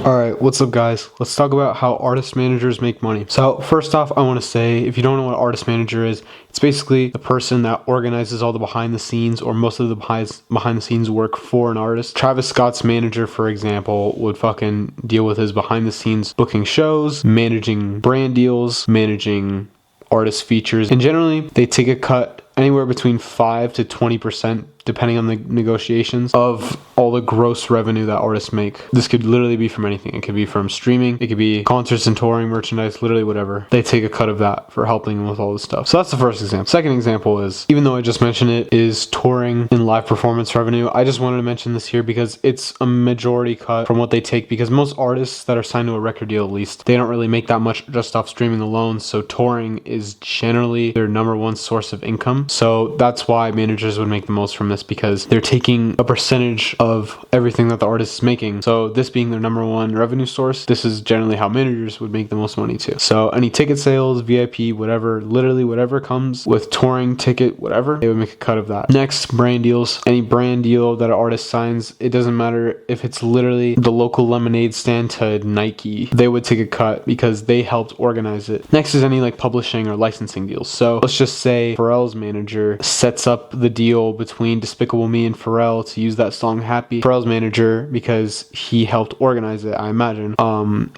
Alright, what's up guys? Let's talk about how artist managers make money. So first off, I want to say, if you don't know what artist manager is, it's basically the person that organizes all the behind the scenes or most of the behind the scenes work for an artist. Travis Scott's manager, for example, would fucking deal with his behind the scenes booking shows, managing brand deals, managing artist features, and generally they take a cut anywhere between 5 to 20%, depending on the negotiations, of all the gross revenue that artists make. This could literally be from anything. It could be from streaming, it could be concerts and touring, merchandise, literally whatever. They take a cut of that for helping them with all this stuff. So that's the first example. Second example is, even though I just mentioned it, is touring and live performance revenue. I just wanted to mention this here because it's a majority cut from what they take, because most artists that are signed to a record deal, at least, they don't really make that much just off streaming alone. So touring is generally their number one source of income. So that's why managers would make the most from this, because they're taking a percentage of everything that the artist is making. So this being their number one revenue source, this is generally how managers would make the most money too. So any ticket sales, VIP, whatever, literally whatever comes with touring, ticket, whatever, they would make a cut of that. Next, brand deals. Any brand deal that an artist signs, it doesn't matter if it's literally the local lemonade stand to Nike, they would take a cut because they helped organize it. Next is any like publishing or licensing deals. So let's just say Pharrell's manager sets up the deal between Despicable Me and Pharrell to use that song Happy. Pharrell's manager, because he helped organize it, I imagine,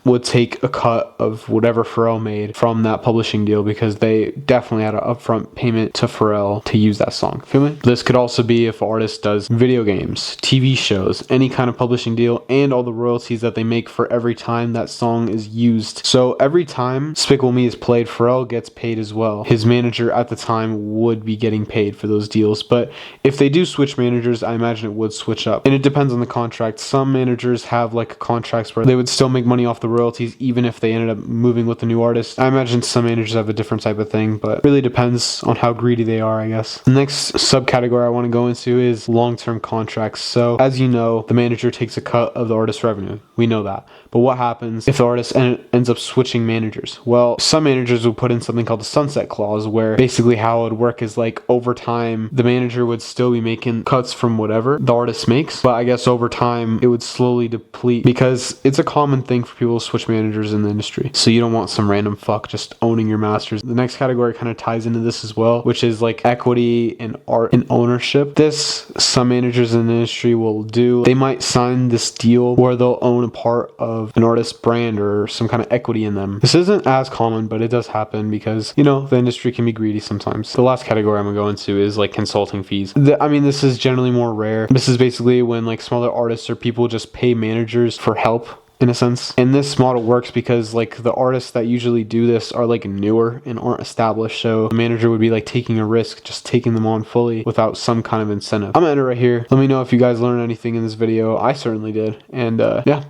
would take a cut of whatever Pharrell made from that publishing deal, because they definitely had an upfront payment to Pharrell to use that song. Feel me? This could also be if an artist does video games, TV shows, any kind of publishing deal, and all the royalties that they make for every time that song is used. So every time Despicable Me is played, Pharrell gets paid as well. His manager at the time would be getting paid for those deals. But if they do switch managers, I imagine it would switch up. And it depends on the contract. Some managers have like contracts where they would still make money off the royalties even if they ended up moving with a new artist. I imagine some managers have a different type of thing, but it really depends on how greedy they are, I guess. The next subcategory I want to go into is long-term contracts. So as you know, the manager takes a cut of the artist's revenue. We know that. But what happens if the artist ends up switching managers? Well, some managers will put in something called a sunset clause, where basically how it would work is like over time, the manager would still be making cuts from whatever the artist makes, but I guess over time it would slowly deplete, because it's a common thing for people to switch managers in the industry. So you don't want some random fuck just owning your masters. The next category kind of ties into this as well, which is like equity and art and ownership. This, some managers in the industry will do. They might sign this deal where they'll own a part of an artist's brand or some kind of equity in them. This isn't as common, but it does happen because, you know, the industry can be greedy sometimes. The last category I'm gonna go into is like consulting fees. I mean, this is generally more rare. This is basically when like smaller artists or people just pay managers for help, in a sense. And this model works because like the artists that usually do this are like newer and aren't established, so the manager would be like taking a risk, just taking them on fully without some kind of incentive. I'm gonna end it right here. Let me know if you guys learned anything in this video. I certainly did. And yeah, bye.